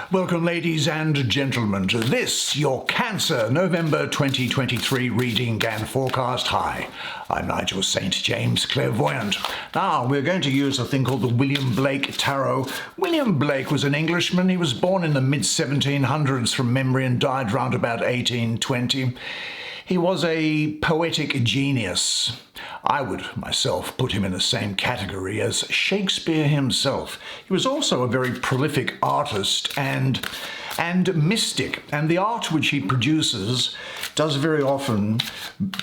Welcome, ladies and gentlemen, to this, your Cancer November 2023 reading and forecast. Hi, I'm Nigel Saint James, clairvoyant. Now, we're going to use a thing called the William Blake Tarot. William Blake was an Englishman. He was born in the mid-1700s from memory and died round about 1820. He was a poetic genius. I would myself put him in the same category as Shakespeare himself. He was also a very prolific artist and mystic, and the art which he produces does very often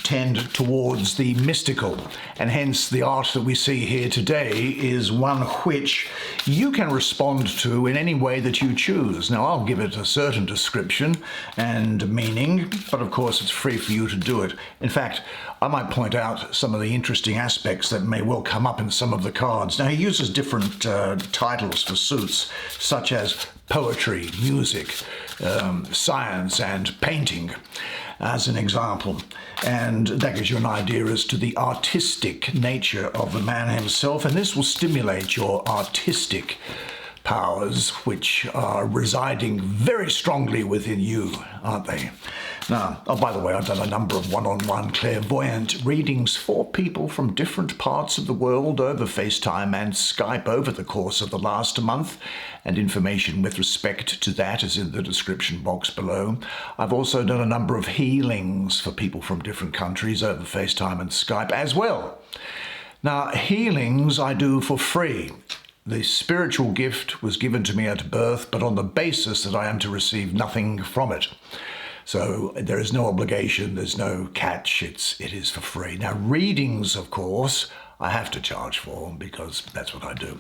tend towards the mystical, and hence the art that we see here today is one which you can respond to in any way that you choose. Now, I'll give it a certain description and meaning, but of course it's free for you to do it. In fact, I might point out some of the interesting aspects that may well come up in some of the cards. Now, he uses different titles for suits, such as poetry, music, science, and painting, as an example. And that gives you an idea as to the artistic nature of the man himself, and this will stimulate your artistic powers, which are residing very strongly within you, aren't they? Now, oh, by the way, I've done a number of one-on-one clairvoyant readings for people from different parts of the world over FaceTime and Skype over the course of the last month, and information with respect to that is in the description box below. I've also done a number of healings for people from different countries over FaceTime and Skype as well. Now, healings I do for free. The spiritual gift was given to me at birth, but on the basis that I am to receive nothing from it. So there is no obligation, there's no catch, it is for free. Now, readings, of course, I have to charge for because that's what I do.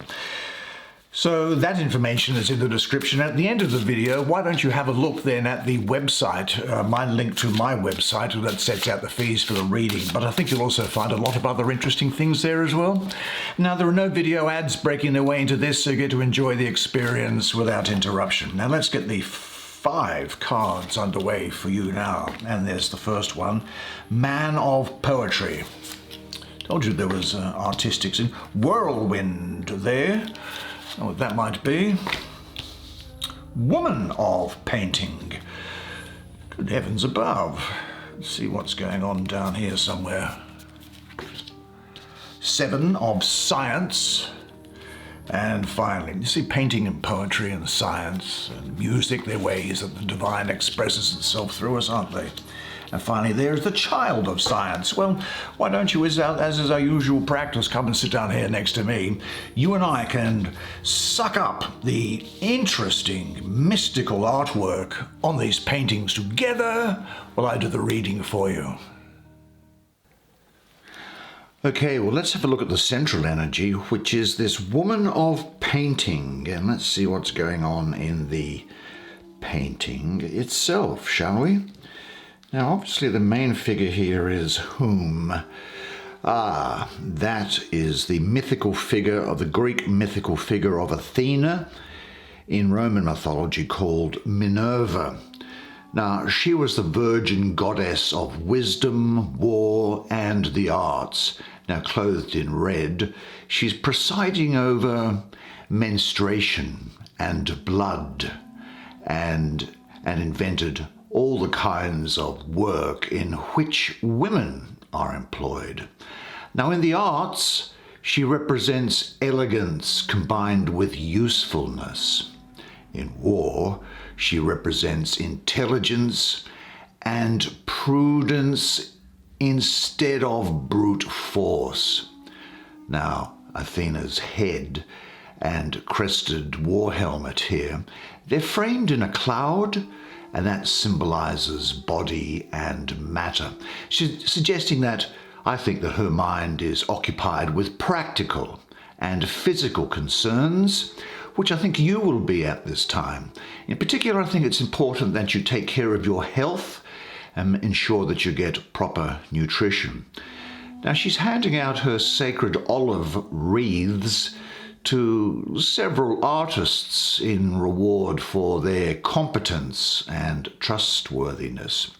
So that information is in the description. At the end of the video, why don't you have a look then at the website, my link to my website that sets out the fees for the reading. But I think you'll also find a lot of other interesting things there as well. Now, there are no video ads breaking their way into this, so you get to enjoy the experience without interruption. Now, let's get the 5 cards underway for you now. And there's the first one, Man of Poetry. Told you there was artistics in Whirlwind there. Oh, what that might be. Woman of Painting. Good heavens above. Let's see what's going on down here somewhere. 7 of Science. And finally, you see painting and poetry and science and music, they're ways that the divine expresses itself through us, aren't they? And finally, there's the Child of Science. Well, why don't you, as is our usual practice, come and sit down here next to me. You and I can suck up the interesting, mystical artwork on these paintings together while I do the reading for you. Okay, well, let's have a look at the central energy, which is this Woman of Painting. And let's see what's going on in the painting itself, shall we? Now, obviously, the main figure here is whom? That is the mythical figure of the Greek mythical figure of Athena in Roman mythology called Minerva. Now, she was the virgin goddess of wisdom, war, and the arts. Now, clothed in red, she's presiding over menstruation and blood, and invented all the kinds of work in which women are employed. Now, in the arts, she represents elegance combined with usefulness. In war, she represents intelligence and prudence instead of brute force. Now, Athena's head and crested war helmet here, they're framed in a cloud, and that symbolizes body and matter. She's suggesting that I think that her mind is occupied with practical and physical concerns, which I think you will be at this time. In particular, I think it's important that you take care of your health and ensure that you get proper nutrition. Now, she's handing out her sacred olive wreaths to several artists in reward for their competence and trustworthiness.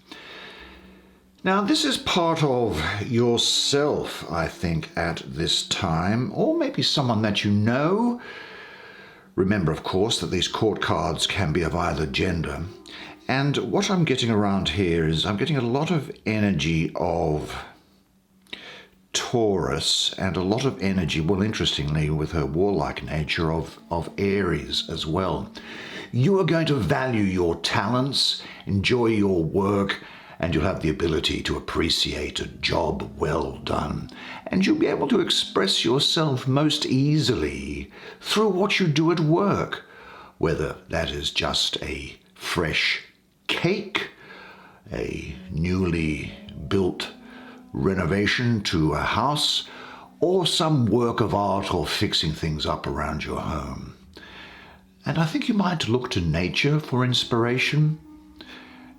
Now, this is part of yourself, I think, at this time, or maybe someone that you know. Remember, of course, that these court cards can be of either gender. And what I'm getting around here is I'm getting a lot of energy of Taurus and a lot of energy, well, interestingly, with her warlike nature, of Aries as well. You are going to value your talents, enjoy your work, and you'll have the ability to appreciate a job well done. And you'll be able to express yourself most easily through what you do at work, whether that is just a fresh cake, a newly built renovation to a house, or some work of art or fixing things up around your home. And I think you might look to nature for inspiration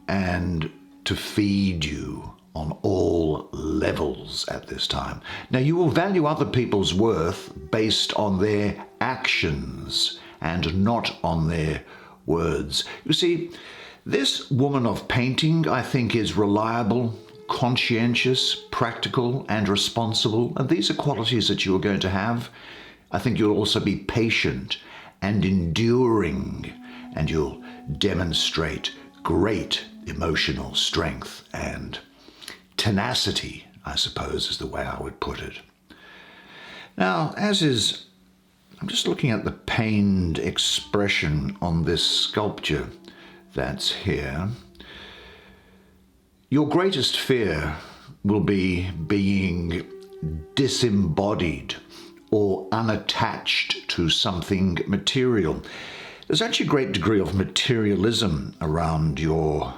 and to feed you on all levels at this time. Now, you will value other people's worth based on their actions and not on their words. You see, this woman of painting, I think, is reliable, conscientious, practical, and responsible. And these are qualities that you're going to have. I think you'll also be patient and enduring, and you'll demonstrate great emotional strength and tenacity, I suppose, is the way I would put it. Now, I'm just looking at the pained expression on this sculpture that's here. Your greatest fear will be being disembodied or unattached to something material. There's actually a great degree of materialism around your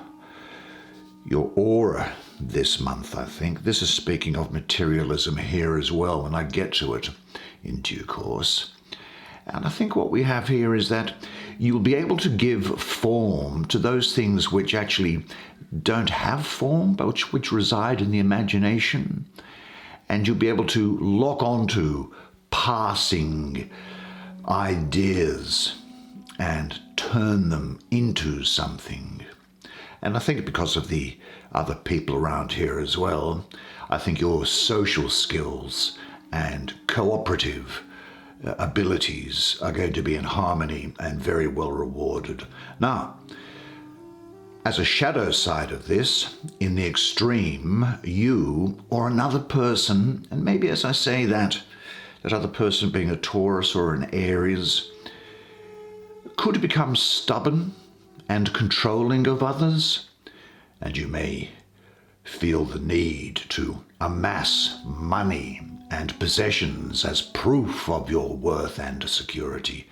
aura this month, I think. This is speaking of materialism here as well, and I get to it in due course. And I think what we have here is that you'll be able to give form to those things which actually don't have form, but which reside in the imagination. And you'll be able to lock onto passing ideas and turn them into something. And I think because of the other people around here as well, I think your social skills and cooperative abilities are going to be in harmony and very well rewarded. Now, as a shadow side of this, in the extreme, you or another person, and maybe as I say that other person being a Taurus or an Aries, could become stubborn and controlling of others, and you may feel the need to amass money and possessions as proof of your worth and security,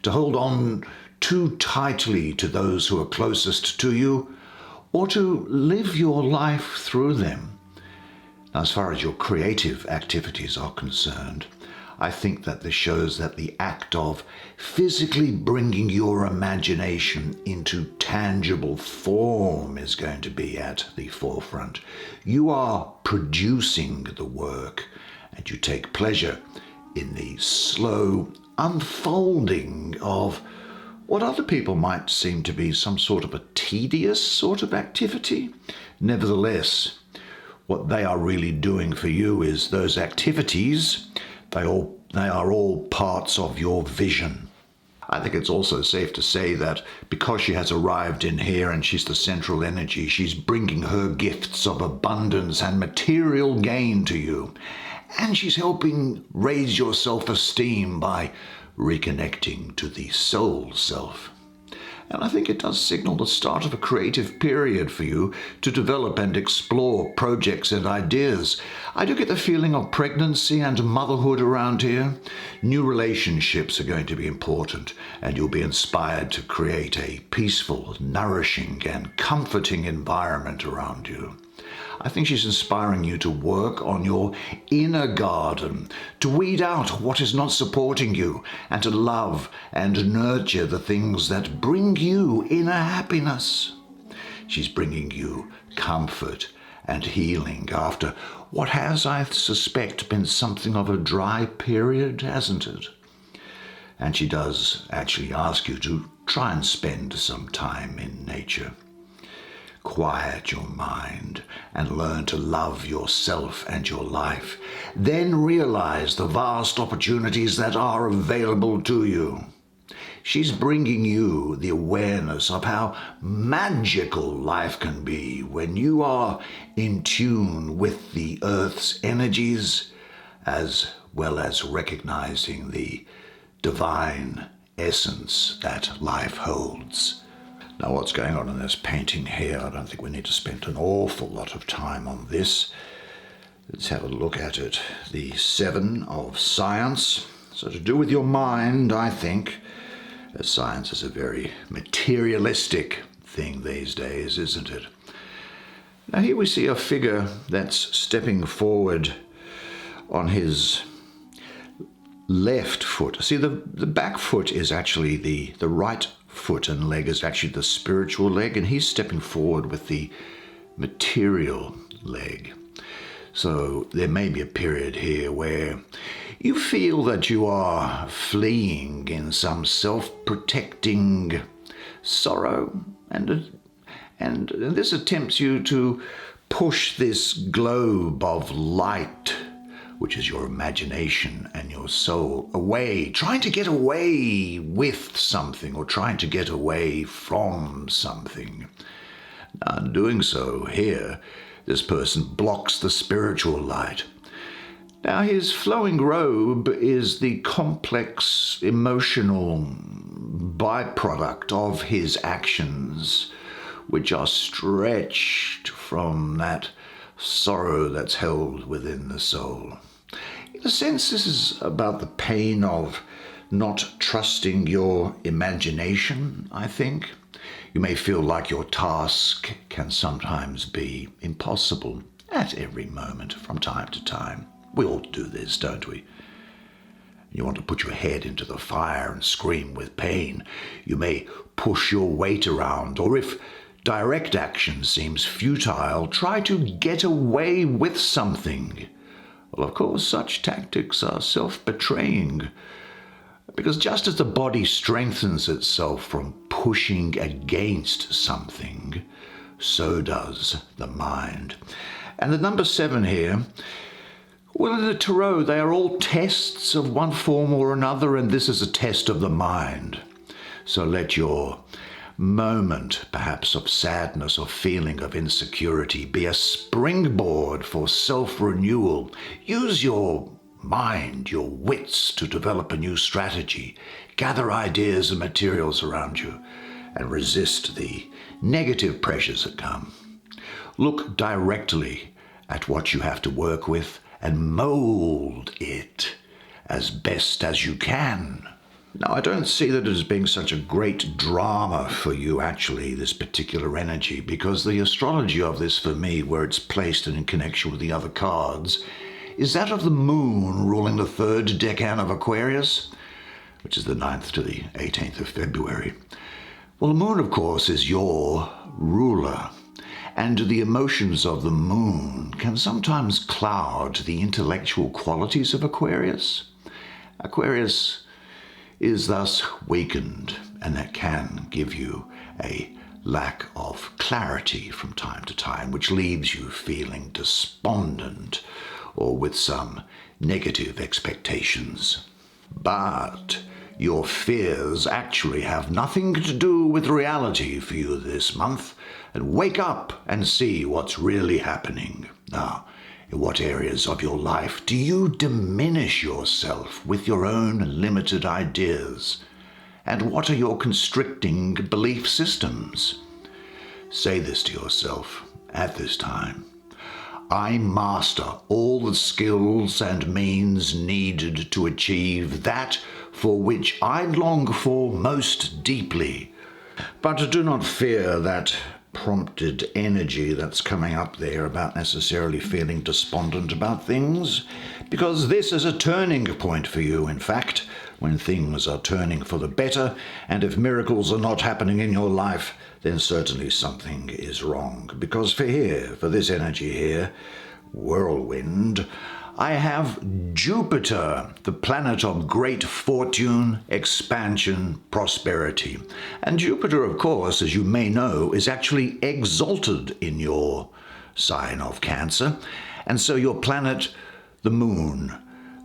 to hold on too tightly to those who are closest to you, or to live your life through them. Now, as far as your creative activities are concerned, I think that this shows that the act of physically bringing your imagination into tangible form is going to be at the forefront. You are producing the work, and you take pleasure in the slow unfolding of what other people might seem to be some sort of a tedious sort of activity. Nevertheless, what they are really doing for you is those activities, they are all parts of your vision. I think it's also safe to say that because she has arrived in here and she's the central energy, she's bringing her gifts of abundance and material gain to you. And she's helping raise your self-esteem by reconnecting to the soul self. And I think it does signal the start of a creative period for you to develop and explore projects and ideas. I do get the feeling of pregnancy and motherhood around here. New relationships are going to be important, and you'll be inspired to create a peaceful, nourishing, and comforting environment around you. I think she's inspiring you to work on your inner garden, to weed out what is not supporting you, and to love and nurture the things that bring you inner happiness. She's bringing you comfort and healing after what has, I suspect, been something of a dry period, hasn't it? And she does actually ask you to try and spend some time in nature. Quiet your mind and learn to love yourself and your life. Then realize the vast opportunities that are available to you. She's bringing you the awareness of how magical life can be when you are in tune with the Earth's energies, as well as recognizing the divine essence that life holds. Now, what's going on in this painting here? I don't think we need to spend an awful lot of time on this. Let's have a look at it. The 7 of Science. So to do with your mind, I think, as science is a very materialistic thing these days, isn't it? Now here we see a figure that's stepping forward on his left foot. See, the back foot is actually the right foot, and leg is actually the spiritual leg, and he's stepping forward with the material leg. So there may be a period here where you feel that you are fleeing in some self-protecting sorrow, and this attempts you to push this globe of light, which is your imagination and your soul, away, trying to get away with something or trying to get away from something. Now, in doing so here, this person blocks the spiritual light. Now, his flowing robe is the complex emotional byproduct of his actions, which are stretched from that sorrow that's held within the soul. In a sense, this is about the pain of not trusting your imagination, I think. You may feel like your task can sometimes be impossible at every moment from time to time. We all do this, don't we? You want to put your head into the fire and scream with pain. You may push your weight around, or if direct action seems futile, try to get away with something. Well, of course, such tactics are self-betraying, because just as the body strengthens itself from pushing against something, so does the mind. And the number 7 here, well, in the Tarot, they are all tests of one form or another, and this is a test of the mind. So let your moment, perhaps of sadness or feeling of insecurity, be a springboard for self-renewal. Use your mind, your wits, to develop a new strategy. Gather ideas and materials around you and resist the negative pressures that come. Look directly at what you have to work with and mold it as best as you can. Now, I don't see that as being such a great drama for you, actually, this particular energy, because the astrology of this, for me, where it's placed and in connection with the other cards, is that of the moon ruling the 3rd decan of Aquarius, which is the 9th to the 18th of February. Well, the moon, of course, is your ruler, and the emotions of the moon can sometimes cloud the intellectual qualities of Aquarius. Aquarius is thus weakened, and that can give you a lack of clarity from time to time, which leaves you feeling despondent or with some negative expectations. But your fears actually have nothing to do with reality for you this month, and wake up and see what's really happening. Now, in what areas of your life do you diminish yourself with your own limited ideas? And what are your constricting belief systems? Say this to yourself at this time. I master all the skills and means needed to achieve that for which I long for most deeply. But do not fear that prompted energy that's coming up there about necessarily feeling despondent about things, because this is a turning point for you, in fact, when things are turning for the better, and if miracles are not happening in your life, then certainly something is wrong. Because for this energy here, whirlwind, I have Jupiter, the planet of great fortune, expansion, prosperity. And Jupiter, of course, as you may know, is actually exalted in your sign of Cancer. And so your planet, the moon,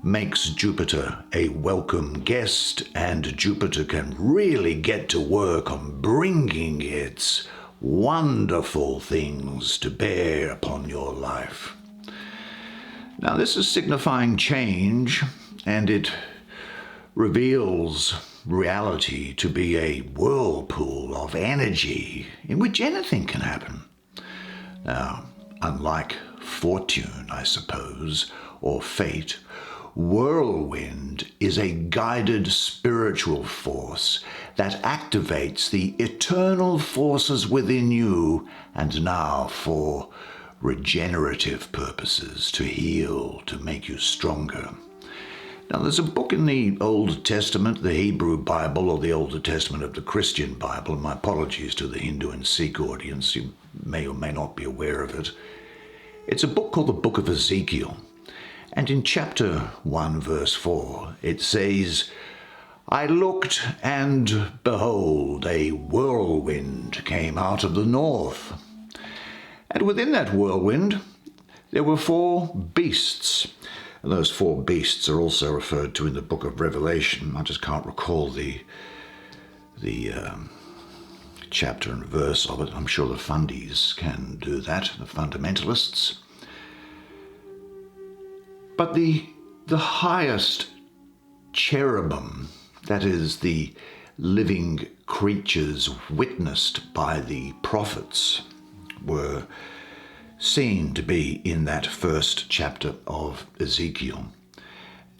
makes Jupiter a welcome guest, and Jupiter can really get to work on bringing its wonderful things to bear upon your life. Now, this is signifying change, and it reveals reality to be a whirlpool of energy in which anything can happen. Now, unlike fortune, I suppose, or fate, whirlwind is a guided spiritual force that activates the eternal forces within you, and now for regenerative purposes, to heal, to make you stronger. Now, there's a book in the Old Testament, the Hebrew Bible, or the Old Testament of the Christian Bible. My apologies to the Hindu and Sikh audience, you may or may not be aware of it. It's a book called the Book of Ezekiel. And in chapter 1, verse 4, it says, "I looked, and behold, a whirlwind came out of the north. And within that whirlwind, there were 4 beasts." And those 4 beasts are also referred to in the book of Revelation. I just can't recall the chapter and verse of it. I'm sure the fundies can do that, the fundamentalists. But the highest cherubim, that is, the living creatures witnessed by the prophets, were seen to be in that first chapter of Ezekiel.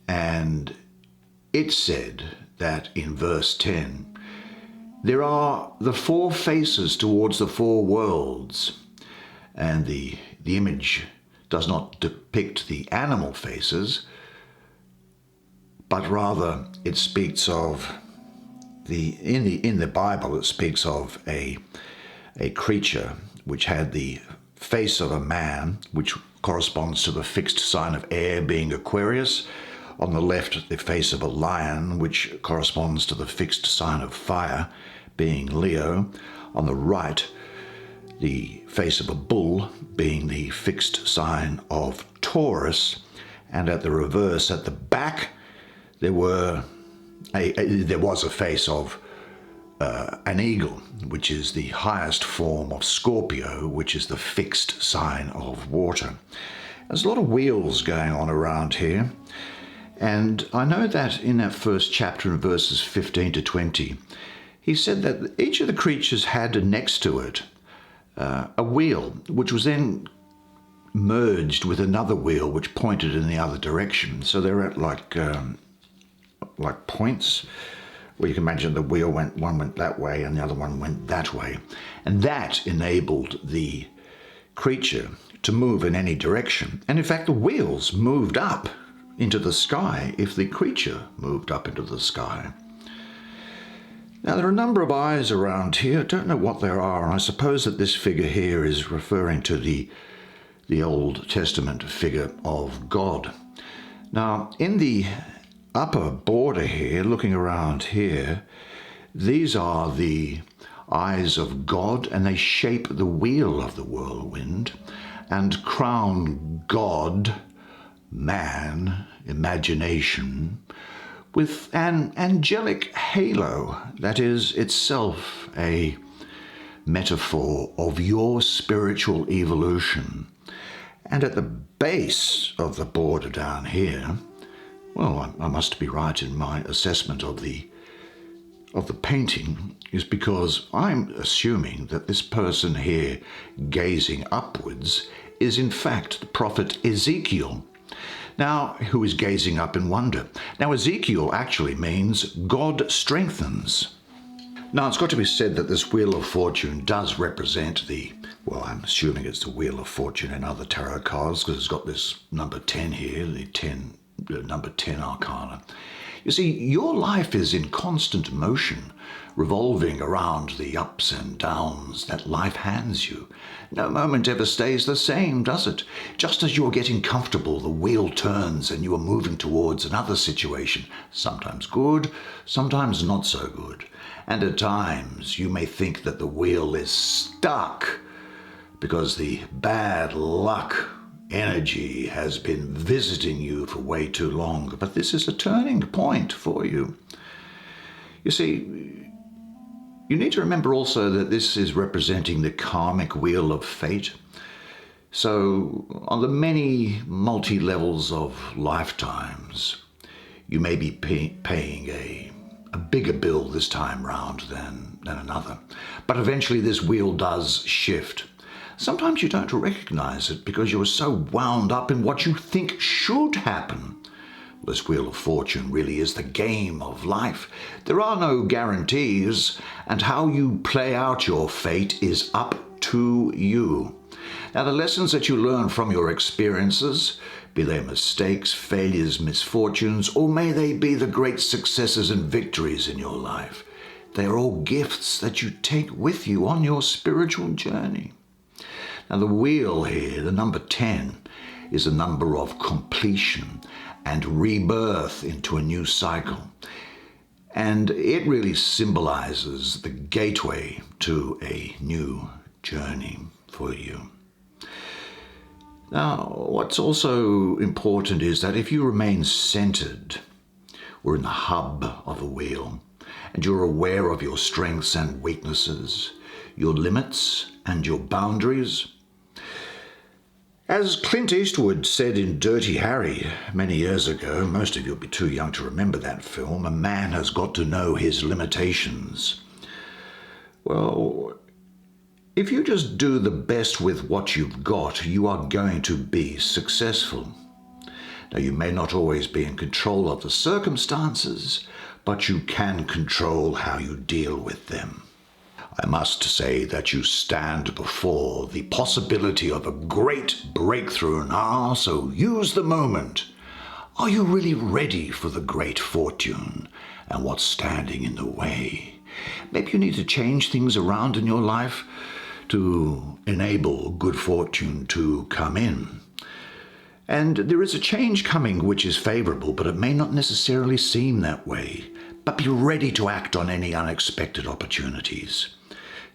And it said that in verse 10, there are the 4 faces towards the 4 worlds, and the image does not depict the animal faces, but rather it speaks of in the Bible, it speaks of a creature which had the face of a man, which corresponds to the fixed sign of air, being Aquarius. On the left, the face of a lion, which corresponds to the fixed sign of fire, being Leo. On the right, the face of a bull, being the fixed sign of Taurus. And at the reverse, at the back, there was a face of an eagle, which is the highest form of Scorpio, which is the fixed sign of water. There's a lot of wheels going on around here. And I know that in that first chapter in verses 15 to 20, he said that each of the creatures had next to it a wheel, which was then merged with another wheel which pointed in the other direction. So they're at like points, where you can imagine the wheel one went that way and the other one went that way. And that enabled the creature to move in any direction. And in fact, the wheels moved up into the sky if the creature moved up into the sky. Now, there are a number of eyes around here. I don't know what there are. I suppose that this figure here is referring to the Old Testament figure of God. Now, in the upper border here, looking around here, these are the eyes of God, and they shape the wheel of the whirlwind and crown God, man, imagination, with an angelic halo that is itself a metaphor of your spiritual evolution. And at the base of the border down here, well, I must be right in my assessment of the painting, is because I'm assuming that this person here gazing upwards is in fact the prophet Ezekiel. Now, who is gazing up in wonder. Now, Ezekiel actually means God strengthens. Now, it's got to be said that this Wheel of Fortune does represent I'm assuming it's the Wheel of Fortune in other tarot cards, because it's got this number 10 here, the number 10 arcana. You see, your life is in constant motion, revolving around the ups and downs that life hands you. No moment ever stays the same, does it? Just as you're getting comfortable, the wheel turns and you are moving towards another situation, sometimes good, sometimes not so good. And at times you may think that the wheel is stuck because the bad luck energy has been visiting you for way too long, but this is a turning point for you. You see, you need to remember also that this is representing the karmic wheel of fate. So, on the many multi-levels of lifetimes, you may be paying a bigger bill this time round than another. But eventually this wheel does shift. Sometimes you don't recognize it because you are so wound up in what you think should happen. This Wheel of Fortune really is the game of life. There are no guarantees, and how you play out your fate is up to you. Now, the lessons that you learn from your experiences, be they mistakes, failures, misfortunes, or may they be the great successes and victories in your life, they are all gifts that you take with you on your spiritual journey. Now, the wheel here, the number 10, is a number of completion and rebirth into a new cycle. And it really symbolizes the gateway to a new journey for you. Now, what's also important is that if you remain centered or in the hub of the wheel, and you're aware of your strengths and weaknesses, your limits and your boundaries, as Clint Eastwood said in Dirty Harry many years ago, most of you'll be too young to remember that film, a man has got to know his limitations. Well, if you just do the best with what you've got, you are going to be successful. Now, you may not always be in control of the circumstances, but you can control how you deal with them. I must say that you stand before the possibility of a great breakthrough now, so use the moment. Are you really ready for the great fortune and what's standing in the way? Maybe you need to change things around in your life to enable good fortune to come in. And there is a change coming which is favorable, but it may not necessarily seem that way. But be ready to act on any unexpected opportunities.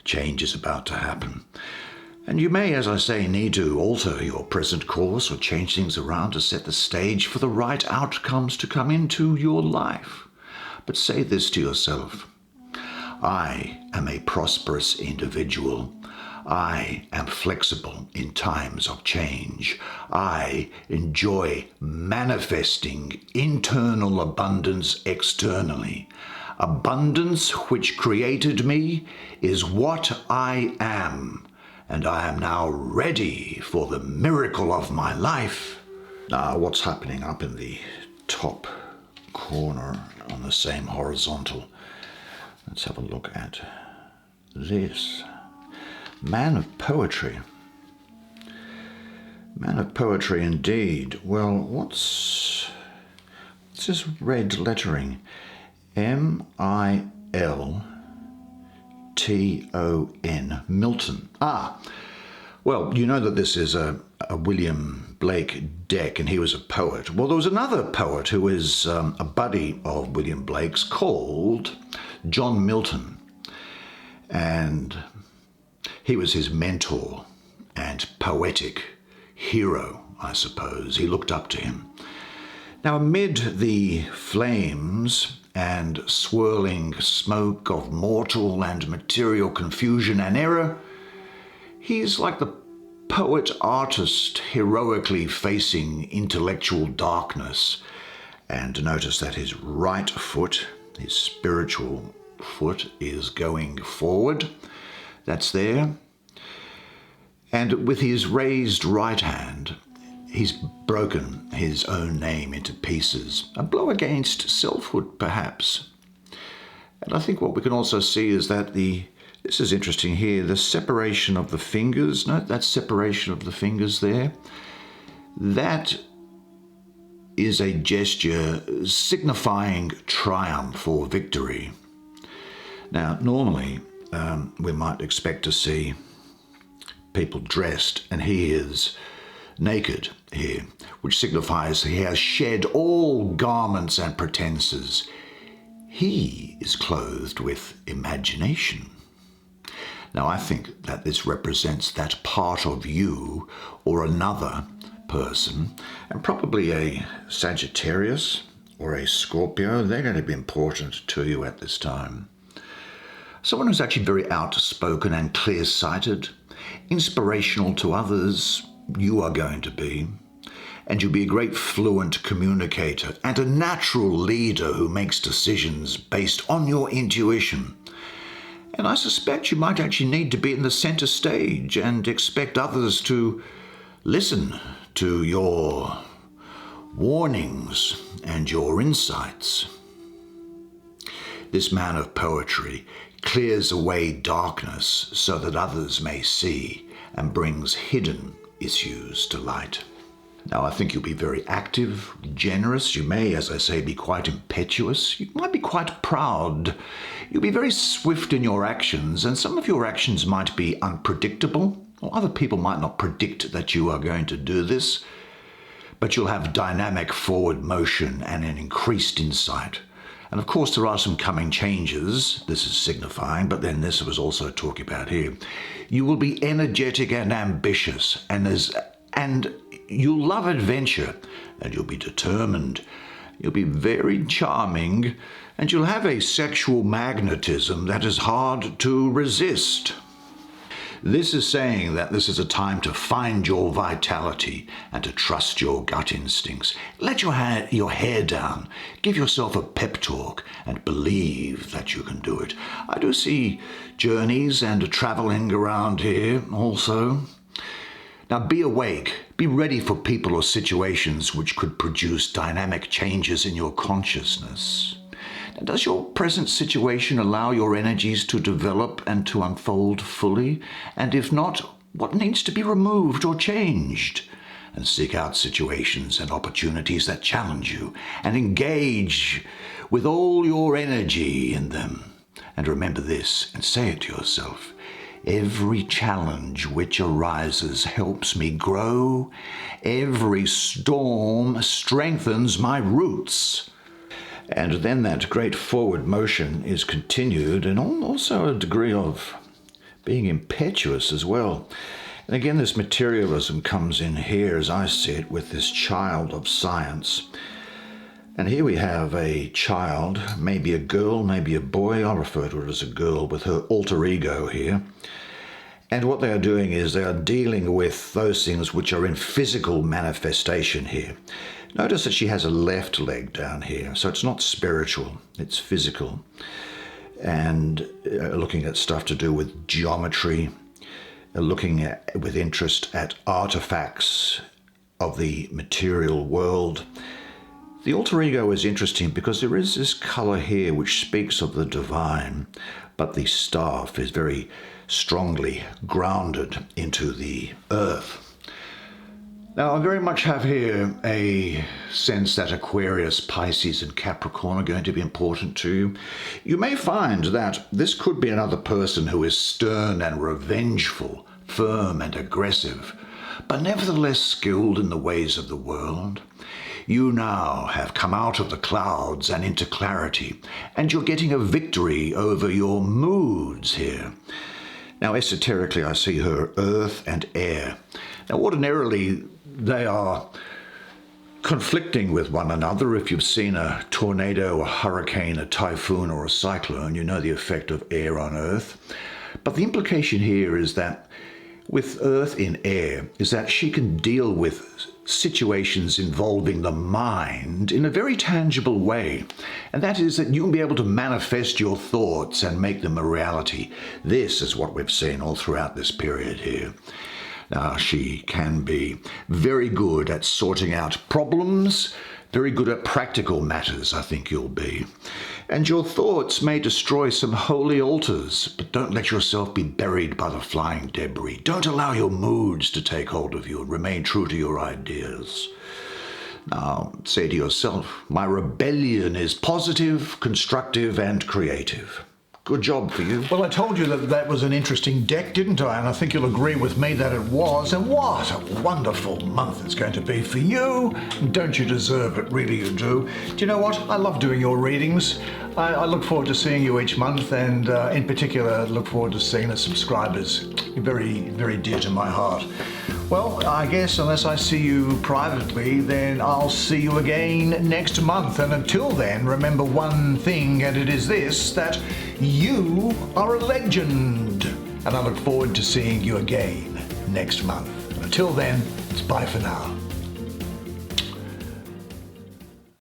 Change is about to happen. And you may, as I say, need to alter your present course or change things around to set the stage for the right outcomes to come into your life. But say this to yourself: I am a prosperous individual. I am flexible in times of change. I enjoy manifesting internal abundance externally. Abundance which created me is what I am, and I am now ready for the miracle of my life. Now, what's happening up in the top corner on the same horizontal? Let's have a look at this. Man of poetry. Man of poetry indeed. Well, what's this red lettering? M-I-L-T-O-N. Milton. Well, you know that this is a William Blake deck, and he was a poet. Well, there was another poet who is a buddy of William Blake's called John Milton. And he was his mentor and poetic hero, I suppose. He looked up to him. Now, amid the flames and swirling smoke of mortal and material confusion and error, he's like the poet-artist heroically facing intellectual darkness. And notice that his right foot, his spiritual foot, is going forward. That's there. And with his raised right hand, he's broken his own name into pieces. A blow against selfhood, perhaps. And I think what we can also see is that this is interesting here, the separation of the fingers. Note that separation of the fingers there. That is a gesture signifying triumph or victory. Now, normally, we might expect to see people dressed, and he is naked here, which signifies he has shed all garments and pretenses. He is clothed with imagination. Now, I think that this represents that part of you or another, person, and probably a Sagittarius or a Scorpio. They're going to be important to you at this time. Someone who's actually very outspoken and clear-sighted, inspirational to others, you are going to be. And you'll be a great fluent communicator and a natural leader who makes decisions based on your intuition. And I suspect you might actually need to be in the center stage and expect others to listen to your warnings and your insights. This man of poetry clears away darkness so that others may see and brings hidden issues to light. Now, I think you'll be very active, generous. You may, as I say, be quite impetuous. You might be quite proud. You'll be very swift in your actions, and some of your actions might be unpredictable, or other people might not predict that you are going to do this, but you'll have dynamic forward motion and an increased insight. And of course, there are some coming changes, this is signifying, but then this was also talking about here. You will be energetic and ambitious, and you'll love adventure, and you'll be determined. You'll be very charming, and you'll have a sexual magnetism that is hard to resist. This is saying that this is a time to find your vitality and to trust your gut instincts. Let your hair down, give yourself a pep talk, and believe that you can do it. I do see journeys and traveling around here also. Now be awake, be ready for people or situations which could produce dynamic changes in your consciousness. Now, does your present situation allow your energies to develop and to unfold fully? And if not, what needs to be removed or changed? And seek out situations and opportunities that challenge you and engage with all your energy in them. And remember this, and say it to yourself: every challenge which arises helps me grow. Every storm strengthens my roots. And then that great forward motion is continued, and also a degree of being impetuous as well. And again, this materialism comes in here, as I see it, with this child of science. And here we have a child, maybe a girl, maybe a boy. I'll refer to it as a girl, with her alter ego here. And what they are doing is they are dealing with those things which are in physical manifestation here. Notice that she has a left leg down here, so it's not spiritual, it's physical. And looking at stuff to do with geometry, looking at, with interest at artifacts of the material world. The alter ego is interesting because there is this color here which speaks of the divine, but the staff is very strongly grounded into the earth. Now, I very much have here a sense that Aquarius, Pisces, and Capricorn are going to be important to you. You may find that this could be another person who is stern and revengeful, firm and aggressive, but nevertheless skilled in the ways of the world. You now have come out of the clouds and into clarity, and you're getting a victory over your moods here. Now, esoterically, I see her earth and air. Now, ordinarily, they are conflicting with one another. If you've seen a tornado, a hurricane, a typhoon, or a cyclone, you know the effect of air on earth. But the implication here is that with earth in air, is that she can deal with situations involving the mind in a very tangible way. And that is that you'll be able to manifest your thoughts and make them a reality. This is what we've seen all throughout this period here. Now, she can be very good at sorting out problems, very good at practical matters, I think you'll be. And your thoughts may destroy some holy altars, but don't let yourself be buried by the flying debris. Don't allow your moods to take hold of you and remain true to your ideas. Now, say to yourself, my rebellion is positive, constructive, and creative. Good job for you. Well, I told you that that was an interesting deck, didn't I? And I think you'll agree with me that it was. And what a wonderful month it's going to be for you. Don't you deserve it? Really, you do. Do you know what? I love doing your readings. I look forward to seeing you each month, and in particular, look forward to seeing the subscribers. You're very, very dear to my heart. Well, I guess unless I see you privately, then I'll see you again next month. And until then, remember one thing, and it is this, that you are a legend. And I look forward to seeing you again next month. Until then, it's bye for now.